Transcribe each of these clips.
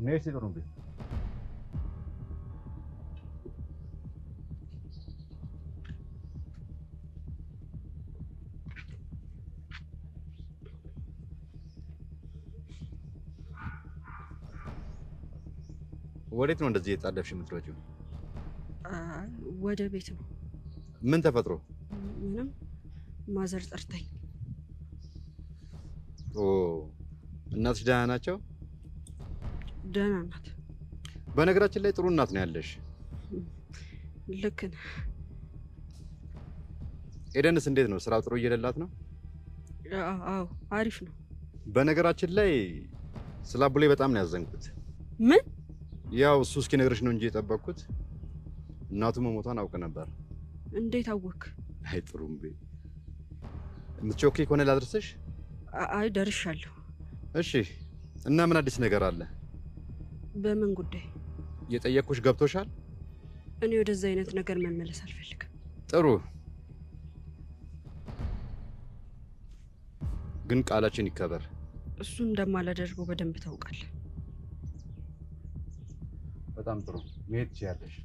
ነይስ ጥሩምቤ ወዴት ነው እንደዚህ የጣደፍሽ የምትሮጪው? ወደ ቤት ነው። ምን ተፈጥሮ? ምንም ማዘር ጠርታኝ። እናትሽ ደህና ናቸው? ደህና ናት። በነገራችን ላይ ጥሩ እናት ነው ያለሽ። ልክ ነህ። ኤደንስ እንዴት ነው? ስራው ጥሩ እየደላት ነው? አዎ አሪፍ ነው። በነገራችን ላይ ስለ አቡሌ በጣም ነው ያዘንኩት። ምን? ያው እሱ እስኪነግርሽ ነው እንጂ የጠበቅኩት እናቱ መሞቷን አውቅ ነበር። እንዴት አወክ? አይ ጥሩምቤ የምትቾኪ ከሆነ ላድርስሽ? አይ ደርሻለሁ። እሺ እና ምን አዲስ ነገር አለ? በምን ጉዳይ? የጠየቅኩሽ ገብቶሻል? እኔ ወደዛ አይነት ነገር መመለስ አልፈልግም። ጥሩ ግን ቃላችን ይከበር። እሱ እንደማላደርገው በደንብ ታውቃለህ። በጣም ጥሩ መሄድ ትችያለሽ።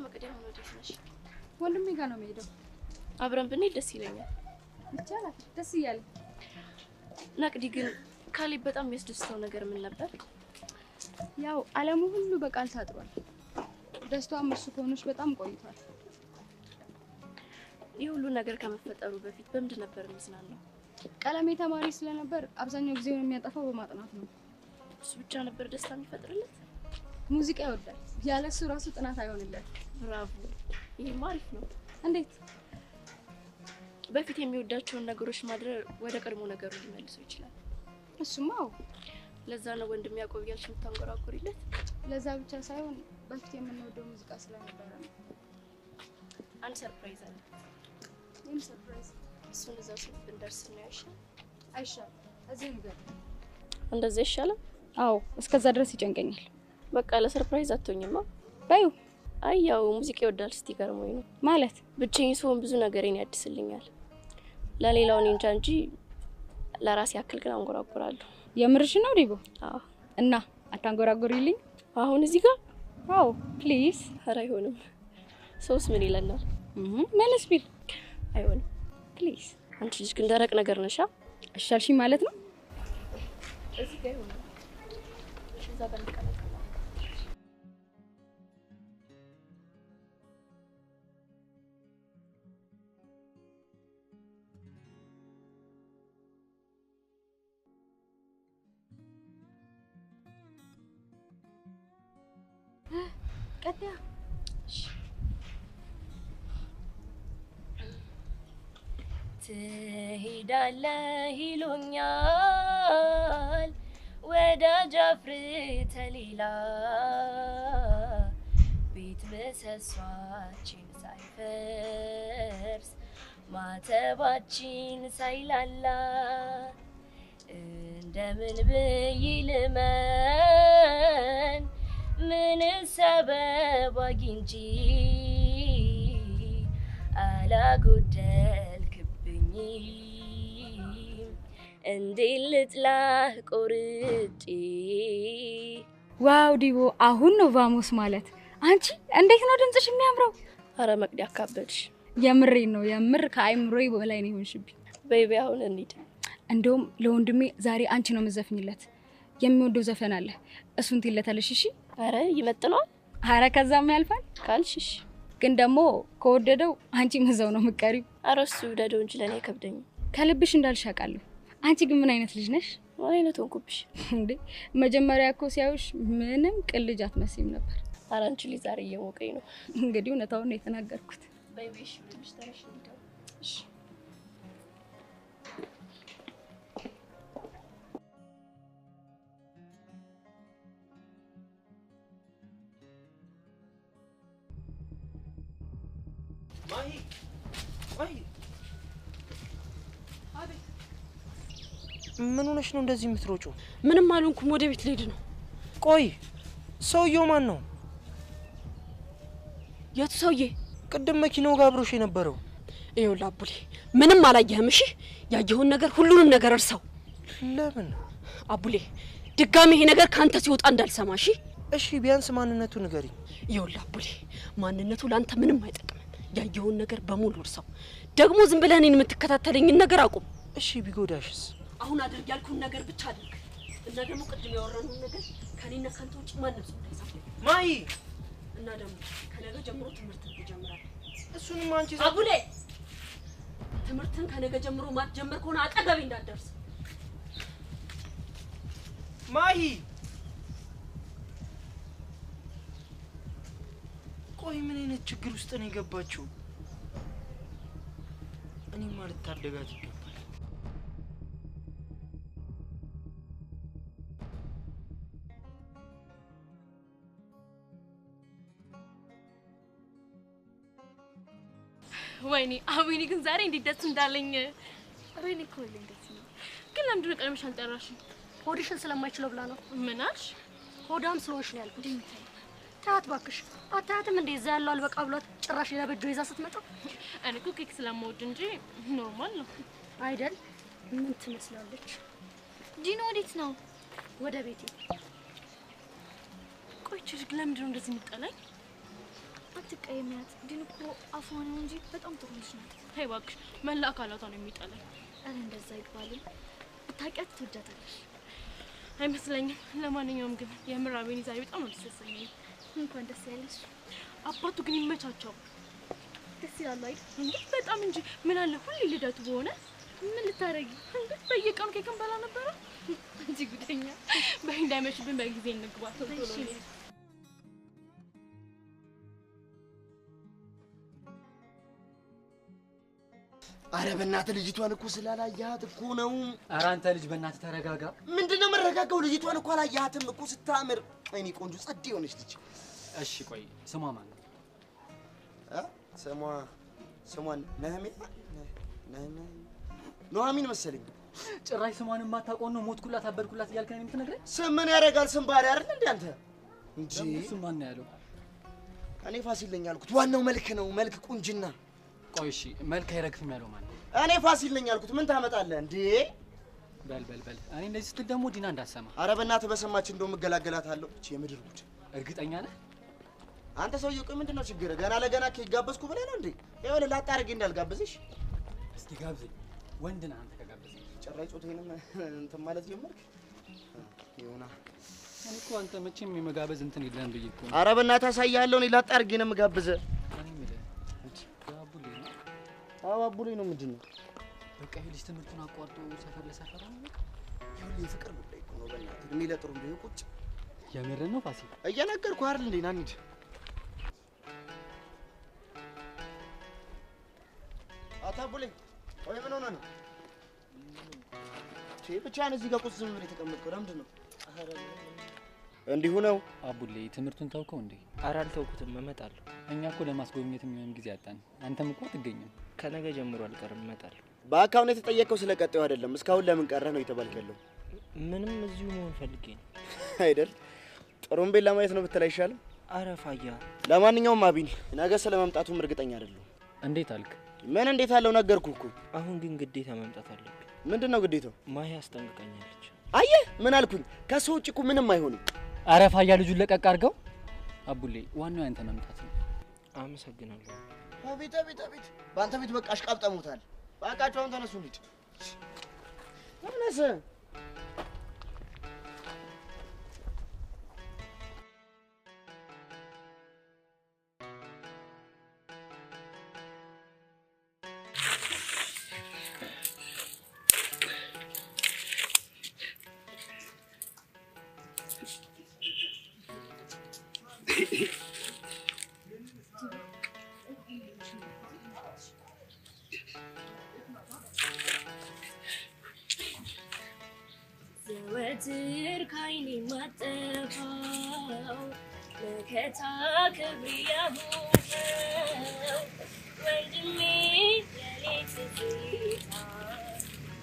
መቅደም ነው ደስነሽ ወንድሜ ጋር ነው የምሄደው። አብረን ብንሄድ ደስ ይለኛል። ይቻላል፣ ደስ ይላል። ነቅዲ ግን ካሌብ በጣም የሚያስደስተው ነገር ምን ነበር? ያው ዓለሙ ሁሉ በቃል ታጥሯል። ደስታው እሱ ከሆነች በጣም ቆይቷል። የሁሉ ነገር ከመፈጠሩ በፊት በምንድን ነበር የሚዝናናው? ቀለሜ ተማሪ ስለነበር አብዛኛው ጊዜውን የሚያጠፋው በማጥናት ነው። እሱ ብቻ ነበር ደስታ የሚፈጥርለት? ሙዚቃ ይወዳል። ያለሱ ራሱ ጥናት አይሆንለት። ብራቮ! ይሄማ አሪፍ ነው። እንዴት? በፊት የሚወዳቸውን ነገሮች ማድረግ ወደ ቀድሞ ነገሩ ሊመልሰው ይችላል። እሱማ ለዛ ነው ወንድም ያዕቆብ ያልሽ የምታንጎራጉሪለት። ለዛ ብቻ ሳይሆን በፊት የምንወደው ሙዚቃ ስለነበረ ነው። አንድ ሰርፕራይዝ አለ። ምን ሰርፕራይዝ? እሱን እዛው ሲል ብንደርስ ነው ያሻል። አይሻል? እዚህ ንገር። እንደዛ ይሻላል? አዎ፣ እስከዛ ድረስ ይጨንቀኛል። በቃ ለሰርፕራይዝ አትሆኝማ ባዩ። አይ ያው ሙዚቃ ይወዳል። እስቲ ገርሞኝ ነው ማለት ብቻዬን ስሆን ብዙ ነገሬን ያድስልኛል። ለሌላው እንጃ እንጂ ለራሴ ያክል ግን አንጎራጉራለሁ። የምርሽ ነው ዲቦ? አዎ። እና አታንጎራጉሪልኝ አሁን እዚህ ጋር? አዎ ፕሊዝ። ኧረ አይሆንም። ሰውስ ምን ይለናል? ምንስ ቢል አይሆንም። ፕሊዝ። አንቺ ልጅ ግን ደረቅ ነገር ነሻ። እሻልሽ ማለት ነው። እዚህ ጋር ይሆናል። እዛ ጋር እንቀመጥ። ቀጥያ ትሄዳለህ ይሉኛል ወዳጅ አፍርተህ ሌላ ቤት ምሰሷችን ሳይፈርስ ማተባችን ሳይላላ እንደምን ብዬ ልመን ምን ሰበብ አግኝቼ አላጎደልክብኝ እንዴት ልጥላህ ቆርጬ። ዋው ዲቦ፣ አሁን ነው ቫሞስ ማለት። አንቺ እንዴት ነው ድምጽሽ የሚያምረው? አረ መቅዲ አካበድሽ። የምሬን ነው፣ የምር ከአይምሮዬ በላይ ነው የሆንሽብኝ። በይቤ አሁን እንሂድ። እንደውም ለወንድሜ ዛሬ አንቺ ነው መዘፍኝለት። የሚወደው ዘፈን አለ፣ እሱን ትይለታለሽ። እሺ? አረ ይመጥነዋል። አረ ከዛም ያልፋል ካልሽሽ። ግን ደግሞ ከወደደው አንቺ መዛው ነው የምትቀሪው። አረ እሱ ይውደደው እንጂ ለኔ አይከብደኝም። ከልብሽ እንዳልሻቃለሁ። አንቺ ግን ምን አይነት ልጅ ነሽ? ምን አይነት ሆንኩብሽ እንዴ? መጀመሪያ እኮ ሲያዩሽ ምንም ቅልጅ አትመስይም ነበር። አረ አንቺ ልጅ ዛሬ እየሞቀኝ ነው። እንግዲህ እውነታውን ነው የተናገርኩት። በይቤሽ ብለሽ ተረሽ እንዴ? እሺ ማሂ አቤት ምን ሆነሽ ነው እንደዚህ የምትሮጪው? ምንም አልሆንኩም፣ ወደ ቤት ልሄድ ነው። ቆይ ሰውየው ማን ነው? የቱ ሰውዬ? ቅድም መኪናው ጋር አብሮሽ የነበረው። ይኸውልህ አቡሌ ምንም አላየህም። እሺ ያየኸውን ነገር ሁሉንም ነገር እርሳው። ለምን አቡሌ ድጋሚ ይሄ ነገር ካንተ ሲወጣ እንዳልሰማ። እሺ ቢያንስ ማንነቱ ንገሪኝ። ይኸውልህ አቡሌ ማንነቱ ላንተ ምንም አይጠቅምም። ያየኸውን ነገር በሙሉ እርሳው። ደግሞ ዝም ብለህ እኔን የምትከታተለኝን ነገር አቁም። እሺ ቢጎዳሽስ? አሁን አድርግ ያልኩህን ነገር ብቻ አድርግ። እና ደግሞ ቅድም ያወራነውን ነገር ከኔና ካንተ ውጭ ማንም ሰው እንዳይሰማ። ማሂ እና ደግሞ ከነገ ጀምሮ ትምህርትን ትጀምራለህ። እሱንም አንቺ አቡሌ ትምህርትን ከነገ ጀምሮ ማትጀምር ከሆነ አጠገቤ እንዳትደርስ። ማሂ ቆይ ምን አይነት ችግር ውስጥ ነው የገባችው? እኔ ማለት ታደጋት ይገባል። ወይኔ አዊኒ ግን ዛሬ እንዴት ደስ እንዳለኝ። ወይኔ እኮ እንዴት ነው ግን ለምንድን ነው ቀድመሽ አልጠራሽኝ? ሆድሽን ስለማይችለው ብላ ነው። ምን አልሽ? ሆዳም ስለሆንሽ ነው ያልኩት። ታያት ባክሽ። አታያትም እንዴ? እዛ ያለው አልበቃ ብሏት ጭራሽ ሌላ በጆ ይዛ ስትመጣ። እኔ እኮ ኬክ ስለምወድ እንጂ ኖርማል ነው አይደል? ምን ትመስላለች? ዲኖ ወዴት ነው? ወደ ቤቴ። ቆይ ችግር ለምንድን ነው እንደዚህ የምትጠላኝ? አትቀየሚያት። ዲን እኮ አፏን ነው እንጂ በጣም ጥሩ ልጅ ናት። ተይ እባክሽ፣ መላ አካላቷ ነው የሚጠላኝ። አረ እንደዛ ይባላል። ብታውቂያት ትወጃታለሽ። አይመስለኝም። ለማንኛውም ግን የምር አቤኔ ዛሬ በጣም ነው ደስ ያሰኘኝ። እንኳን ደስ ያለሽ። አባቱ ግን ይመቻቸው። ደስ ይላል አይደል? እንዴ በጣም እንጂ ምን አለ ሁሌ ልደቱ በሆነ። ምን ልታረጊ እንዴ? በየቀኑ ኬክ እንበላ ነበር እንጂ ጉደኛ። እንዳይመሽብን በጊዜ እንግባ። ቶሎ አረ በእናትህ ልጅቷን እኮ ስላላያት እኮ ነው። አረ አንተ ልጅ በእናትህ ተረጋጋ። ምንድነው መረጋጋው? ልጅቷን እኮ አላያትም እኮ ስታምር። አይኔ ቆንጆ ጸድ የሆነች ልጅ። እሺ ቆይ ስሟ ማን ነው? ስሟን ኑሐሚን መሰለኝ። ጭራሽ ስሟን የማታውቀው ነው ሞትኩላት አበድኩላት እያልክ ነው የምትነግረኝ? ስም ምን ያደርጋል? ስም ባሪ አይደል እንዴ አንተ? እንጂ ስም ማን ነው ያለው? እኔ ፋሲል ነኝ አልኩት። ዋናው መልክ ነው፣ መልክ ቁንጅና። ቆይ እሺ መልክ አይረግፍም ያለው ማን ነው? እኔ ፋሲል ነኝ አልኩት። ምን ታመጣለህ እንዴ? በል እኔ እንደዚህ ስትል ደግሞ ዲና እንዳሰማ። አረ በእናትህ በሰማች እንደው መገላገላታለሁ። እቺ የምድር ጉድ። እርግጠኛ ነህ? አንተ ሰውዬው ቆይ ምንድነው ችግር? ገና ለገና ኬክ ጋበዝኩ ብለህ ነው እንዴ? ይኸውልህ ላጣርጌ እንዳልጋብዝሽ። እስኪ ጋብዘኝ። ወንድ ነህ አንተ ከጋበዘኝ። ጭራሽ ጾታዬንም እንትን ማለት ጀመርክ? ይሁና። እኔ እኮ አንተ መቼም የመጋበዝ እንትን የለህም ብዬሽ እኮ። አረ በእናትህ አሳይሃለሁ። እኔ ላጣርጌ ነው የምጋብዝህ። እኔ የምልህ አቡሌ ነው? አዎ አቡሌ ነው። ምንድነው? በቃ ይሄ ልጅ ትምህርቱን አቋርጦ ሰፈር ለሰፈር ነው። ይኸውልህ የፍቅር ጉዳይ እኮ ነው። በእናትህ እድሜ ለጥሩ እንደው ቁጭ። የምርህን ነው ፋሲል? እየነገርኩህ አይደል እንዴ? ና እንሂድ። አቶ አቡሌ ቆይ ምን ሆነህ ነው? ብቻህን እዚህ ጋር ቁጭ ዝም ብለህ የተቀመጥከው ለምንድን ነው? እንዲሁ ነው። አቡሌ ትምህርቱን ተውከው እንዴ? ኧረ አልተውኩትም፣ እመጣለሁ። እኛ እኮ ለማስጎብኘት የሚሆን ጊዜ አጣን። አንተም እኮ አትገኝም። ከነገ ጀምሮ አልቀርም፣ እመጣለሁ። በአካውንት የተጠየቀው ስለ ቀጣዩ አይደለም። እስካሁን ለምን ቀረህ ነው የተባልክ ያለው? ምንም እዚሁ መሆን ፈልጌ ነው። አይደል? ጥሩምቤን ለማየት ነው ብትል አይሻልም? አረ ፋያ። ለማንኛውም አቢኒ ነገ ስለመምጣቱም እርግጠኛ አይደለሁ። እንዴት አልክ? ምን እንዴት አለው? ነገርኩህ እኮ። አሁን ግን ግዴታ መምጣት አለብኝ። ምንድነው ግዴታው? ማሂ አስጠንቅቃኛለች። አየህ ምን አልኩኝ? ከሰው ውጭ እኮ ምንም አይሆንም። አረ ፋያ ልጁን ለቀቅ አድርገው። አቡሌ ዋናው ያንተ መምጣት ነው። አመሰግናለሁ። አቤት አቤት አቤት! በአንተ ቤት በቃ አሽቃብጠሙታል። በቃቸው አሁን ተነሱ እንሂድ። ተነስ። ዘወትር ካይኔ ማጠፋው ለከታ ክብር ያሆነው ወንድሜ የኔ ትዝታ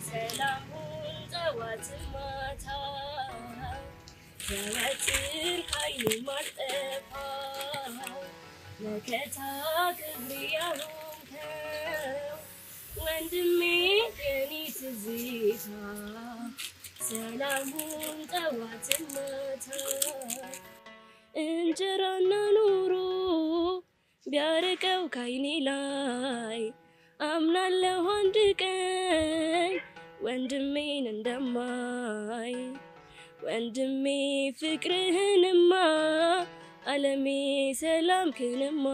ሰላሙን ጠዋት ማታ ዘወትር ከዓይኔ ማልጠፋ መከታ ክብሬ ያሆንከው ወንድሜ የኔ ትዝታ ሰላሙን ጠዋት ማታ እንጀራና ኑሮ ቢያርቀው ከዓይኔ ላይ አምናለሁ አንድ ቀን ወንድሜን እንደማይ ወንድሜ ፍቅርህንማ ዓለሜ ሰላምክንማ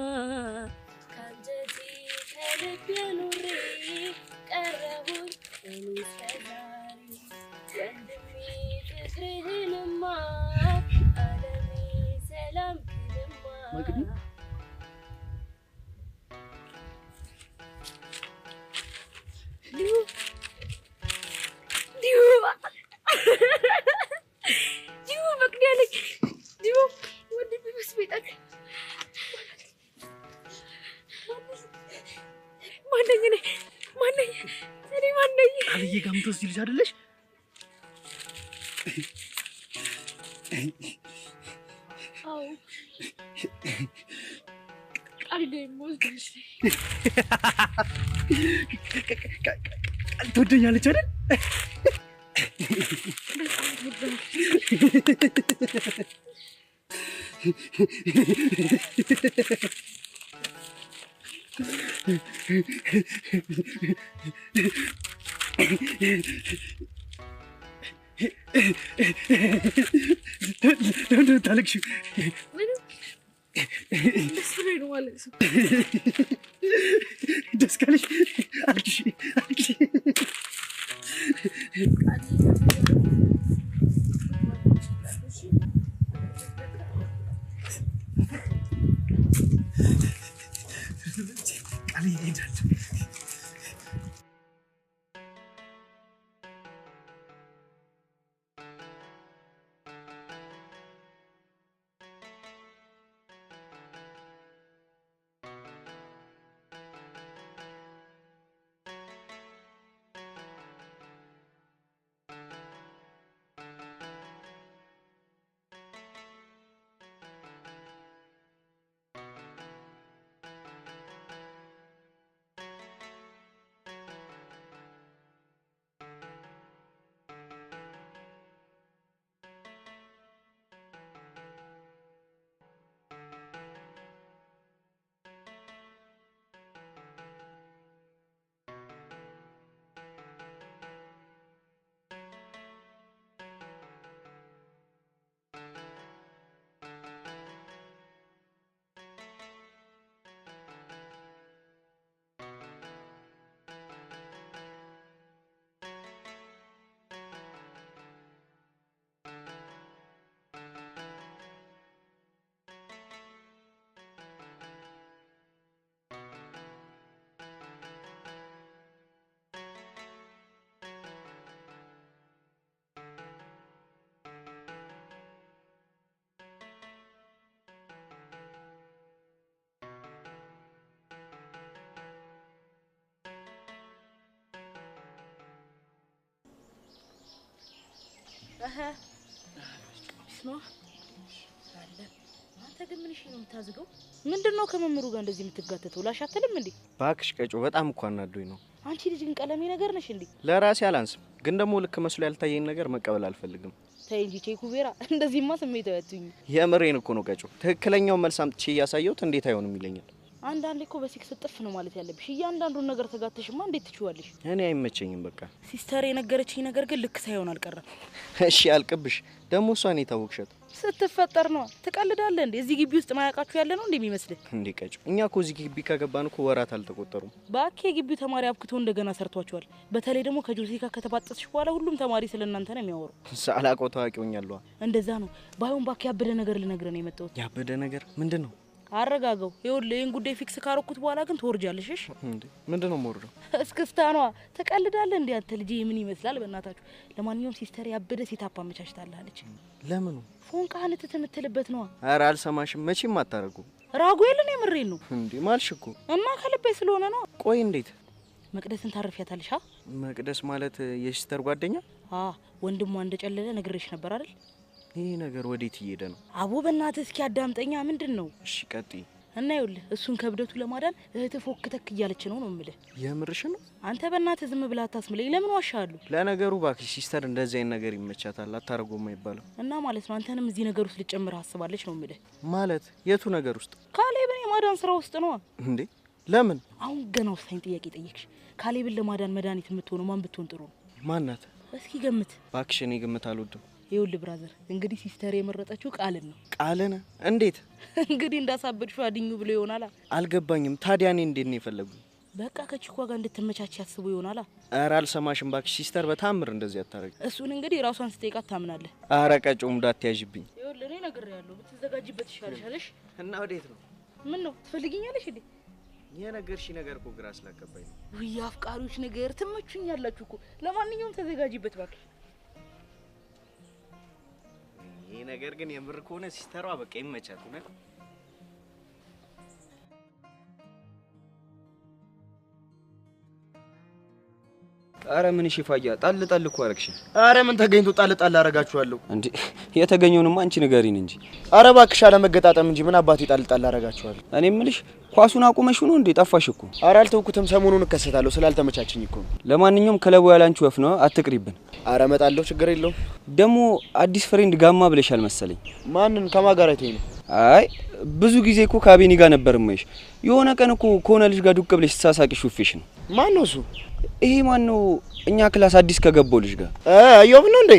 ካንጀቴ ከልቤ ኑሬ ቀረሁኝ እኔ እስከዛሬ ወንድሜ ፍቅርህንማ ዓለሜ ሰላምክንማ ማግዲ ዲሁ መቅዲያለች ዲሁ ወንድሜ መስቤጣት ማነኝ እኔ ማነኝ ቃልዬ ጋር የምትወስጂ ልጅ አይደለሽ? አዎ ቃልዬ የምወስድልሽ ቃል ትወደኛለች አይደል? ለምን ታለቅሽው? ደስ ብሎኝ ነው ማለት ነው። ደስ ካለሽ አልቅሽ አልቅሽ። ቃልዬ እሄዳለሁ። አንተ ግን ምን ነው የምታዝገው? ምንድነው ከመምሩ ጋር እንደዚህ የምትጋተተው? ላሻተልም እንዴ? ባክሽ ቀጮ በጣም እኮ አናዶኝ ነው። አንቺ ልጅ ግን ቀለሜ ነገር ነሽ እንዴ? ለራሴ አላንስም፣ ግን ደግሞ ልክ መስሎ ያልታየኝ ነገር መቀበል አልፈልግም። ተይ እንጂ ቼኩቤራ፣ እንደዚህማ ስሜታው ያቱኝ። የምሬን እኮ ነው ቀጮ። ትክክለኛው መልስ አምጥቼ እያሳየሁት እንዴት አይሆንም ይለኛል። አንዳንዴ እኮ በሲክስ ጥፍ ነው ማለት ያለብሽ። እያንዳንዱን ነገር ተጋተሽማ እንዴት ትችዋለሽ? እኔ አይመቸኝም በቃ። ሲስተር የነገረችኝ ነገር ግን ልክ ሳይሆን አልቀረም። እሺ አልቅብሽ። ደግሞ እሷን የታወቅሻት ስትፈጠር ነው። ትቀልዳለህ እንዴ? እዚህ ግቢ ውስጥ ማያውቃችሁ ያለ ነው እንዴ የሚመስልህ? እንዴ ቀጮ፣ እኛ እኮ እዚህ ግቢ ከገባን እኮ ወራት አልተቆጠሩም። ባኬ ግቢው ተማሪ አብክቶ እንደገና ሰርቷቸዋል። በተለይ ደግሞ ከጆሴ ጋር ከተባጠስሽ በኋላ ሁሉም ተማሪ ስለእናንተ ነው የሚያወሩ። ሳላውቀው ታዋቂ ሆኛለሁ። እንደዛ ነው። ባይሆን ባኬ ያበደ ነገር ልነግርህ ነው የመጣሁት። ያበደ ነገር ምንድን ነው? አረጋጋው። ይኸውልህ ይሄን ጉዳይ ፊክስ ካረኩት በኋላ ግን ትወርጃለሽ። እሺ እንዴ ምንድነው የምወርደው? እስክስታ ነዋ። ተቀልዳለህ እንዴ አንተ ልጅ? ምን ይመስላል በእናታችሁ። ለማንኛውም ሲስተር ያበደ ሴታፕ አመቻችታለች። ለምኑ? ፎንቃህን ትምትልበት ነዋ። ኧረ አልሰማሽም። መቼም አታረጉ። ራጉኤልን የምሬን ነው እንዴ ማልሽ እኮ እና ከልቤ ስለሆነ ነው። ቆይ እንዴት መቅደስን ታርፊያታለሽ? መቅደስ ማለት የሲስተር ጓደኛ? ወንድሟ እንደጨለለ ነግሬሽ ነበር አይደል? ይሄ ነገር ወዴት እየሄደ ነው? አቡ በእናትህ እስኪ አዳምጠኛ። ምንድነው? እሺ ቀጥይ። እና ይኸውልህ እሱን ከብደቱ ለማዳን እህት ፎክተክ እያለች ነው የምልህ። የምርሽ ነው? አንተ በእናትህ ዝም ብለህ አታስምለኝ። ለምን ዋሻለሁ? ለነገሩ እባክሽ ሲስተር እንደዚህ አይነት ነገር ይመቻታል፣ አታረጎም አይባልም። እና ማለት ነው አንተንም እዚህ ነገር ውስጥ ልጨምር አስባለች ነው የምልህ። ማለት የቱ ነገር ውስጥ? ካሌብን የማዳን ስራ ውስጥ ነው እንዴ? ለምን? አሁን ገና ወሳኝ ጥያቄ ጠየቅሽ። ካሌብን ለማዳን መድኃኒት የምትሆነው ማን ብትሆን ጥሩ ነው? ማናት? እስኪ ገምት። እባክሽ እኔ ግምት አልወድም። ይኸውልህ ብራዘር፣ እንግዲህ ሲስተር የመረጠችው ቃልን ነው። ቃልን? እንዴት? እንግዲህ እንዳሳበድሽው አድኙ ብሎ ይሆናል። አልገባኝም። ታዲያ እኔ እንዴት ነው የፈለጉኝ? በቃ ከቺኳ ጋር እንድትመቻች ያስቡ ይሆናል። ኧረ አልሰማሽም እባክሽ። ሲስተር በታምር እንደዚህ አታረግ። እሱን እንግዲህ ራሷን ስጠይቃት ታምናለህ። ኧረ ቀጮም እንዳትያዥብኝ። ይኸውልህ እኔ ነግሬያለሁ፣ ብትዘጋጅበት ይሻልሻለሽ። እና ወዴት ነው? ምን ነው ትፈልጊኛለሽ እንዴ? የነገርሽ ነገር እኮ ግራ ስላገባኝ ነው። ውይ አፍቃሪዎች ነገር ትመቹኛላችሁ እኮ። ለማንኛውም ተዘጋጅበት እባክሽ። ይሄ ነገር ግን የምር ከሆነ ሲስተሯ በቃ ይመቻት ነው። አረ ምን ሽፋያ ጣል እኮ አረግሽ። አረ ምን ተገኝቶ ጣል አረጋችኋለሁ እንዴ? የተገኘውንማ አንቺ ንገሪን እንጂ። አረ እባክሽ አለመገጣጠም እንጂ ምን አባቴ ጣል አረጋችኋለሁ። እኔ እምልሽ ኳሱን አቁመሽው ነው እንዴ? ጠፋሽ እኮ። አረ አልተውኩትም፣ ሰሞኑን እከሰታለሁ ስላልተመቻችኝ እኮ። ለማንኛውም ክለቡ ያላንቺ ወፍ ነው፣ አትቅሪብን። አረ እመጣለሁ፣ ችግር የለውም። ደግሞ አዲስ ፍሬንድ ጋማ ብለሻል መሰለኝ። ማንን? ከማን ጋር አይተኝ ነው? አይ ብዙ ጊዜ እኮ ካቤኒ ጋር ነበር የማይሽ። የሆነ ቀን እኮ ከሆነ ልጅ ጋር ዱቅ ብለሽ ተሳሳቂ ሹፌሽ ነው። ማን ነው እሱ? ይሄ ማን ነው? እኛ ክላስ አዲስ ከገባው ልጅ ጋር። እዮብ ነው እንዴ?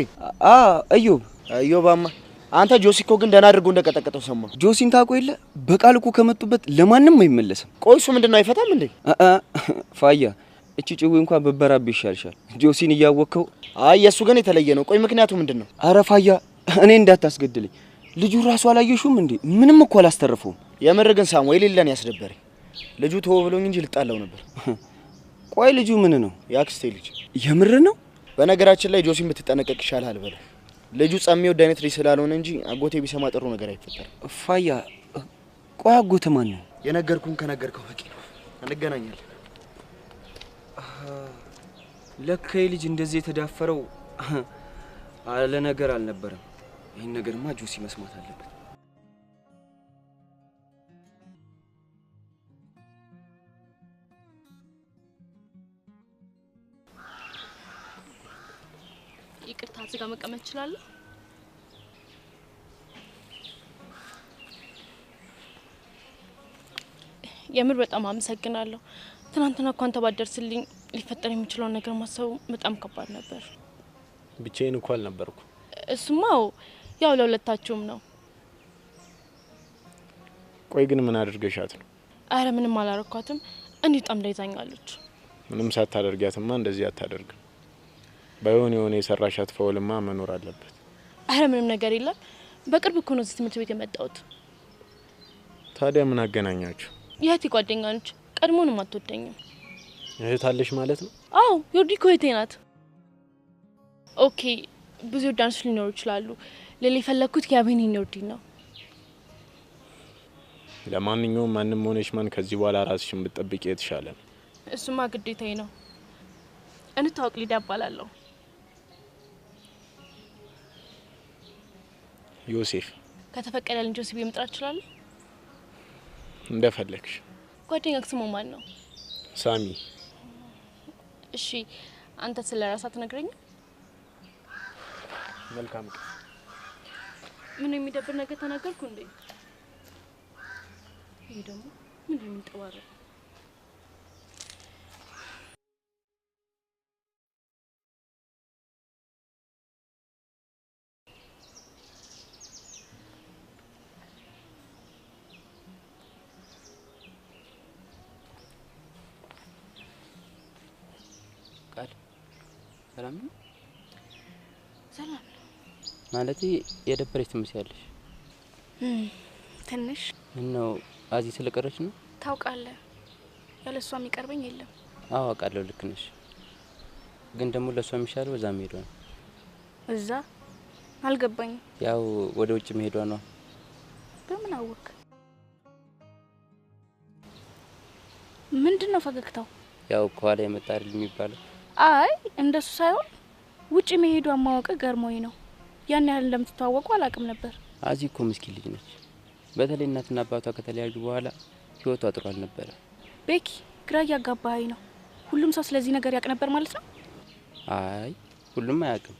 እዮባማ። አንተ ጆሲኮ ግን ደህና አድርጎ እንደቀጠቀጠው ሰማ። ጆሲን ታውቆ የለ በቃል እኮ ከመጡበት ለማንም አይመለስም። ቆይ እሱ ምንድነው አይፈታም እንዴ? ፋያ እቺ ጭዌ እንኳን በበራብ ይሻልሻል። ጆሲን እያወከው። አይ የሱ ግን የተለየ ነው። ቆይ ምክንያቱ ምንድነው? አረ ፋያ እኔ እንዳታስገድልኝ። ልጁ ራሱ አላየሽውም እንዴ? ምንም እኮ አላስተረፈውም። የምር ግን ሳሙኤል ይለን ያስደበረኝ። ልጁ ተወው ብሎኝ እንጂ ልጣላው ነበር። ቆይ ልጁ ምን ነው? ያክስቴ ልጅ። የምር ነው? በነገራችን ላይ ጆሲን ብትጠነቀቅ ይሻላል በለው። ልጁ ጸሚው ዳይነት ልጅ ስላልሆነ እንጂ አጎቴ ቢሰማ ጥሩ ነገር አይፈጠርም። ፋያ ቆይ አጎቴ ማን ነው? የነገርኩን ከነገርከው በቂ ነው። እንገናኛለን። ለካ ልጅ እንደዚህ የተዳፈረው አለ ነገር አልነበረም። ይሄን ነገርማ ጆሲ መስማት አለበት። ይቅርታ እዚህ ጋር መቀመጥ እችላለሁ? የምር በጣም አመሰግናለሁ። ትናንትና እንኳን ተባደርስልኝ ሊፈጠር የሚችለውን ነገር ማሰቡ በጣም ከባድ ነበር። ብቻዬን እንኳን አልነበርኩ። እሱማው ያው ለሁለታችሁም ነው። ቆይ ግን ምን አድርገሻት ነው? አረ ምንም አላረኳትም። እንዴ ጣም ዳይዛኛለች። ምንም ሳታደርጊያትማ እንደዚህ አታደርግም። ባይሆን የሆነ የሰራሻት ፈውልማ መኖር አለበት። አረ ምንም ነገር የለም። በቅርብ እኮ ነው እዚህ ትምህርት ቤት የመጣሁት። ታዲያ ምን አገናኛችሁ? የእህቴ ጓደኛ ነች። ቀድሞንም አትወደኝም። እህት አለሽ ማለት ነው? አዎ ዮርዲ እኮ እህቴ ናት። ኦኬ ብዙ ዳንስ ሊኖሩ ይችላሉ። ሌላ የፈለኩት ያቤኔን ዮርዲ ነው። ለማንኛውም ማንም ሆነሽ ማን ከዚህ በኋላ ራስሽን ብትጠብቂ የተሻለ ነው። እሱማ ግዴታዬ ነው። እንታወቅ ሊዳ እባላለሁ። ዮሴፍ። ከተፈቀደልኝ ጆሲ ብዬ መጥራት እችላለሁ? እንደፈለግሽ። ጓደኛክ ስሙ ማን ነው? ሳሚ። እሺ አንተ ስለራስህ አትነግረኝ? መልካም ቀን። ምን የሚደብር ነገር ተናገርኩ እንዴ? ይሄ ደግሞ ምን የሚንጠባረቅ? ሰላም ነው? ሰላም ማለት የደበረሽ ትመስያለሽ። ትንሽ ነው አዚ ስለቀረች ነው? ታውቃለህ፣ ያለሷ የሚቀርበኝ የለም። አዎ አውቃለሁ፣ ልክ ነሽ። ግን ደግሞ ለሷ የሚሻለው እዛ መሄዷ ነው። እዛ አልገባኝም። ያው ወደ ውጭ መሄዷ ነው። በምን አወቅ? ምንድነው ፈገግታው? ያው ከኋላ የመጣ አይደል የሚባለው? አይ እንደሱ ሳይሆን ውጪ መሄዷ ማወቅ ገርሞኝ ነው። ያን ያህል እንደምትተዋወቁ አላውቅም ነበር። አዚ እኮ ምስኪን ልጅ ነች። በተለይ እናትና አባቷ ከተለያዩ በኋላ ህይወቷ ጥሩ አልነበረ። ቤኪ ግራ እያጋባኸኝ ነው። ሁሉም ሰው ስለዚህ ነገር ያውቅ ነበር ማለት ነው? አይ ሁሉም አያውቅም፣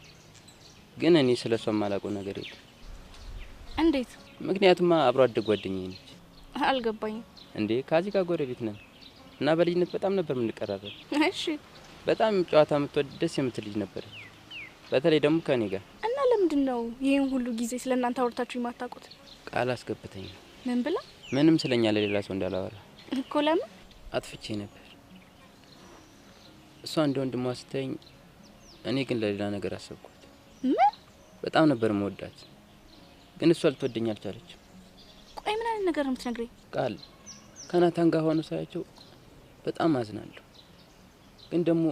ግን እኔ ስለሷ የማላውቀው ነገር የለም። እንዴት? ምክንያቱም አብሮ አደግ ጓደኛዬ ነች። አልገባኝም። እንዴ ካዚ ጋር ጎረቤት ነን እና በልጅነት በጣም ነበር የምንቀራረብ። እሺ። በጣም ጨዋታ የምትወድ ደስ የምትል ልጅ ነበር፣ በተለይ ደግሞ ከኔ ጋር። እና ለምንድን ነው ይሄን ሁሉ ጊዜ ስለእናንተ አውርታችሁ የማታውቁት? ቃል አስገብተኝ ነው። ምን ብላ? ምንም ስለኛ ለሌላ ሰው እንዳላወራ እኮ። ለምን? አጥፍቼ ነበር። እሷ እንደ ወንድሟ ስትኝ፣ እኔ ግን ለሌላ ነገር አሰብኳት። ምን? በጣም ነበር መወዳት፣ ግን እሷ ልትወደኝ አልቻለችም። ቆይ ምን አይነት ነገር ነው የምትነግረኝ? ቃል ከናታን ጋር ሆኖ ሳያቸው በጣም አዝናለሁ፣ ግን ደግሞ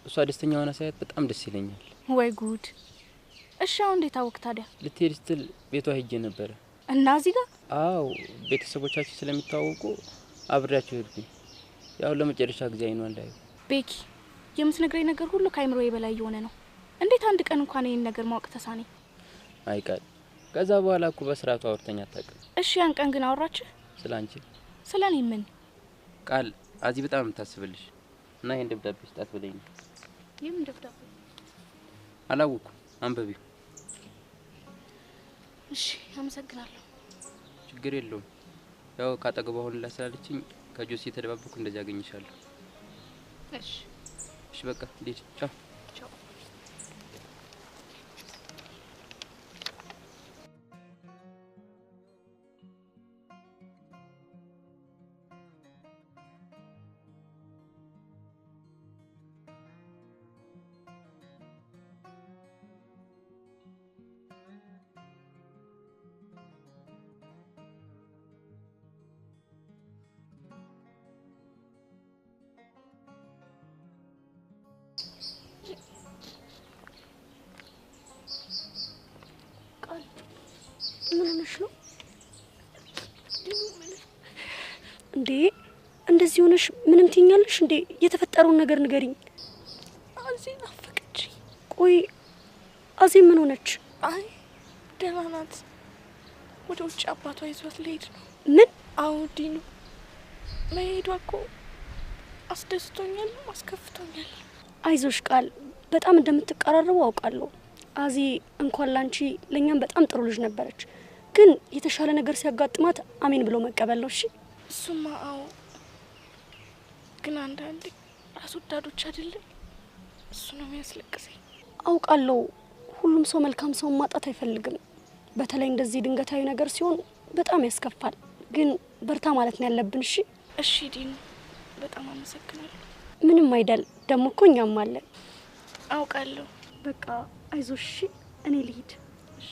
እሷ ደስተኛ ሆና ሳያት በጣም ደስ ይለኛል። ወይ ጉድ! እሺ አሁን እንዴት አወቅ ታዲያ? ልትሄድ ስትል ቤቷ ሄጄ ነበረ። እና እዚህ ጋር? አዎ ቤተሰቦቻችን ስለሚታወቁ አብሬያቸው ሄድኩኝ። ያው ለመጨረሻ ጊዜ አይኗን ላይ። ቤኪ የምትነግረኝ ነገር ሁሉ ከአይምሮዬ በላይ የሆነ ነው። እንዴት አንድ ቀን እንኳን ይሄን ነገር ማወቅ ተሳነኝ? አይ ቃል ከዛ በኋላ እኮ በስርዓቱ አውርተኛ አታውቅም። እሺ ያን ቀን ግን አወራችሁ? ስላንቺ? ስለኔ ምን? ቃል አዚ በጣም የምታስብልሽ እና ይሄን ደብዳቤ ስጣት ብለኝ ነው። የምን ደብዳቤ? አላወኩም፣ አንብቢው። እሺ አመሰግናለሁ። ችግር የለውም። ያው ካጠገቧ ሆነላ ስላለችኝ ከጆሲ የተደባበኩ እንደዚህ አገኝሻለሁ። እሺ እሺ በቃ ልሂድ። ቻው ቻው። ምን ሆነሽ ነው እንዴ? እንደዚህ ሆነሽ ምንም ትኛለሽ እንዴ? የተፈጠረውን ነገር ንገሪኝ። አዚ ናፈቀች። ቆይ አዚ ምን ሆነች? አይ ደህና ናት። ወደ ውጭ አባቷ ይዟት ልሄድ ነው። ምን? አዎ ዲኑ መሄዷ እኮ አስደስቶኛል፣ አስከፍቶኛል። አይዞሽ ቃል፣ በጣም እንደምትቀራረቡ አውቃለሁ። አዚ እንኳን ላንቺ ለኛም በጣም ጥሩ ልጅ ነበረች። ግን የተሻለ ነገር ሲያጋጥማት አሜን ብሎ መቀበል ነው። እሺ እሱማ አዎ፣ ግን አንዳንዴ ራስ ወዳዶች አይደለም፣ እሱ ነው የሚያስለቅሰኝ። አውቃለሁ። ሁሉም ሰው መልካም ሰው ማጣት አይፈልግም። በተለይ እንደዚህ ድንገታዊ ነገር ሲሆን በጣም ያስከፋል። ግን በርታ ማለት ነው ያለብን። እሺ እሺ ዲኑ፣ በጣም አመሰግናለሁ። ምንም አይደል። ደሞ እኮ እኛም አለን። አውቃለሁ። በቃ አይዞሽ። እሺ እኔ ልሂድ። እሺ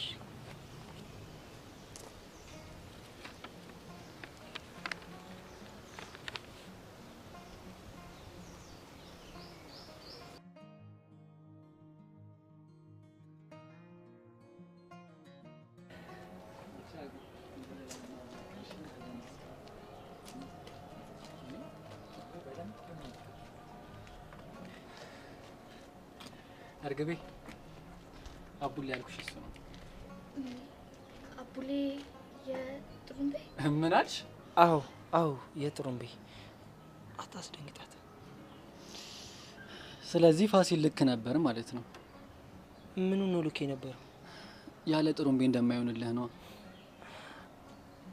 እርግቤ አቡሌ ያልኩሽ እሱ ነው። አቡሌ የጥሩምቤ? ምን አልሽ? አዎ አዎ የጥሩምቤ። አታስደንግጣት። ስለዚህ ፋሲል ልክ ነበር ማለት ነው። ምኑ ነው ልክ ነበር? ያለ ጥሩምቤ እንደማይሆንልህ ነው።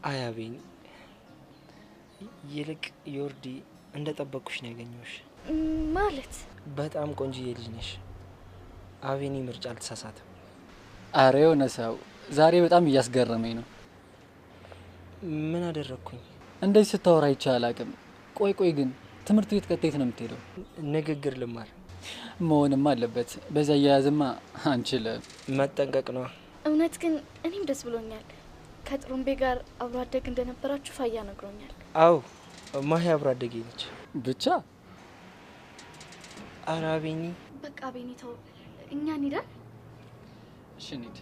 አያቤን ይልቅ ዮርዲ እንደጠበቅኩሽ ነው ያገኘሁሽ። ማለት በጣም ቆንጆዬ ልጅ ነሽ። አቤኒ ምርጫ አልተሳሳተም። አረ የሆነ ሰው ዛሬ በጣም እያስገረመኝ ነው። ምን አደረኩኝ? እንደዚህ ስታወራ ይቻላል አቅም። ቆይ ግን ትምህርት ቤት ቀጥታ ነው የምትሄደው? ንግግር ልማር መሆንም አለበት። በዛ ያያዝማ አንችልም። መጠንቀቅ ነው። እውነት ግን እኔም ደስ ብሎኛል። ከጥሩምቤ ጋር አብሮ አደግ እንደነበራችሁ ፋያ ነግሮኛል። አዎ ማሂ አብሮ አደጌ ነች። ብቻ አረ አቤኒ በቃ አቤኒ ተው፣ እኛ እንሂዳለን። እሺ እንሂድ።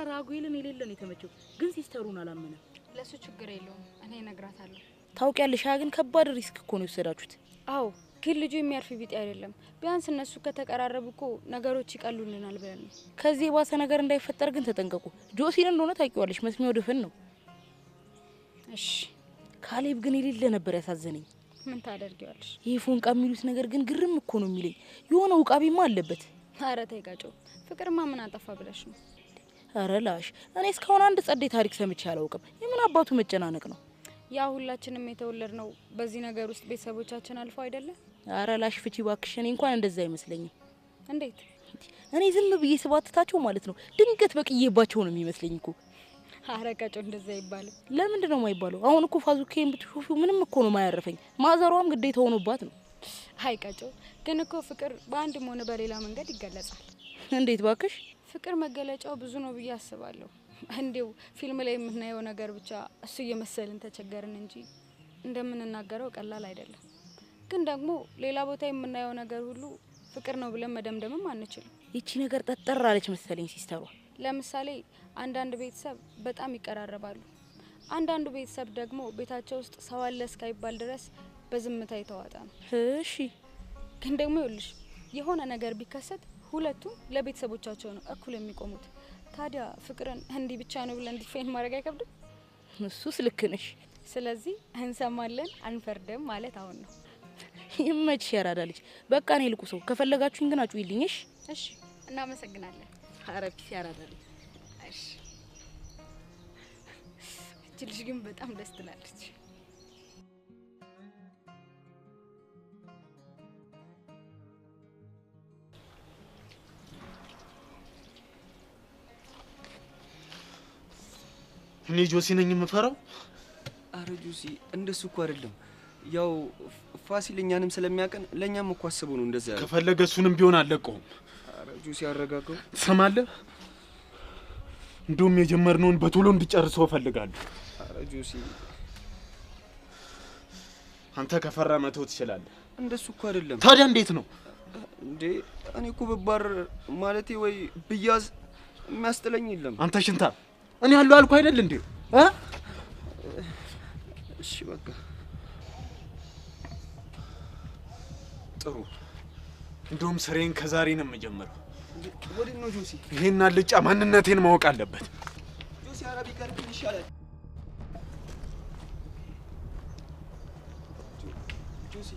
ራጉኤልን የሌለን የተመቸው ግን ሲስተሩን አላመነም። ለሱ ችግር የለውም እኔ እነግራታለሁ። ታውቂያለሽ ግን ከባድ ሪስክ እኮ ነው የወሰዳችሁት። አዎ ግን ልጁ የሚያርፍ ቢጤ አይደለም። ቢያንስ እነሱ ከተቀራረቡ እኮ ነገሮች ይቀሉልናል ብለን ነው። ከዚህ የባሰ ነገር እንዳይፈጠር ግን ተጠንቀቁ። ጆሲን እንደሆነ ታውቂዋለሽ፣ መስሚያው ድፍን ነው። እሺ ካሌብ ግን የሌለ ነበር ያሳዘነኝ። ምን ታደርጊዋለሽ? ይሄ ፎንቃ የሚሉት ነገር ግን ግርም እኮ ነው የሚለኝ። የሆነ ውቃቢማ አለበት። ኧረ ተይ ጋጨው፣ ፍቅርማ ምን አጠፋ ብለሽ ነው? ኧረ ላሽ እኔ እስካሁን አንድ ጸዴ ታሪክ ሰምቼ አላውቅም። የምን አባቱ መጨናነቅ ነው? ያ ሁላችንም የተወለድነው በዚህ ነገር ውስጥ ቤተሰቦቻችን አልፈው አይደለ? ኧረ ላሽ ፍቺ እባክሽ። እኔ እንኳን እንደዛ አይመስለኝም። እንዴት? እኔ ዝም ብዬ ስባትታቸው ማለት ነው ድንገት በቅዬባቸው ነው የሚመስለኝ እኮ። ኧረ ጋጨው እንደዛ ይባላል። ለምንድን ነው የማይባለው? አሁን እኮ ፋዙኬን ብትሾሹ ምንም እኮ ነው ማያረፈኝ። ማዘሯም ግዴታ ሆኖባት ነው። አይ ጋጨው ግን እኮ ፍቅር በአንድም ሆነ በሌላ መንገድ ይገለጻል። እንዴት ባክሽ? ፍቅር መገለጫው ብዙ ነው ብዬ አስባለሁ። እንዴው ፊልም ላይ የምናየው ነገር ብቻ እሱ እየመሰልን ተቸገርን እንጂ እንደምንናገረው ቀላል አይደለም። ግን ደግሞ ሌላ ቦታ የምናየው ነገር ሁሉ ፍቅር ነው ብለን መደምደምም አንችልም። ይቺ ነገር ጠጠር አለች መሰለኝ ሲስተሯ። ለምሳሌ አንዳንድ ቤተሰብ በጣም ይቀራረባሉ። አንዳንዱ ቤተሰብ ደግሞ ቤታቸው ውስጥ ሰው አለ እስካይባል ድረስ በዝምታ የተዋጠ ነው። እሺ ግን ደግሞ ይኸውልሽ የሆነ ነገር ቢከሰት ሁለቱም ለቤተሰቦቻቸው ነው እኩል የሚቆሙት። ታዲያ ፍቅርን እንዲህ ብቻ ነው ብለን ዲፌን ማድረግ አይከብድም? እሱስ ልክ ነሽ። ስለዚህ እንሰማለን አንፈርድም ማለት አሁን ነው። ይመችሽ ያራዳ ልጅ። በቃ እኔ ልቁ ሰው ከፈለጋችሁኝ ግን አጩይልኝ። እሺ እናመሰግናለን። አረብሽ ያራዳ ልጅ። እሺ እቺ ልጅ ግን በጣም ደስ ትላለች። እኔ ጆሲ ነኝ የምፈራው? አረ ጆሲ እንደሱ እኮ አይደለም። ያው ፋሲል እኛንም ስለሚያቀን ለኛም እኮ አስቦ ነው እንደዛ ያለው። ከፈለገ እሱንም ቢሆን አለቀውም። አረ ጆሲ አረጋጋው። ትሰማለህ? እንደውም የጀመርነውን በቶሎ እንድጨርሰው እፈልጋለሁ። አረ ጆሲ አንተ ከፈራ መተው ትችላለህ። እንደሱ እኮ አይደለም። ታዲያ እንዴት ነው እንዴ? እኔ እኮ በባር ማለቴ ወይ ብያዝ የሚያስጥለኝ የለም። አንተ ሽንታ እኔ ያለው አልኩ አይደል እንዴ? እሺ በቃ ጥሩ። እንደውም ስሬን ከዛሬ ነው የምጀምረው። ወዴት ነው ጆሲ? ይሄን አልጫ ማንነቴን ማወቅ አለበት። ጆሲ አረቢ ቀርብ ይሻላል። ጆሲ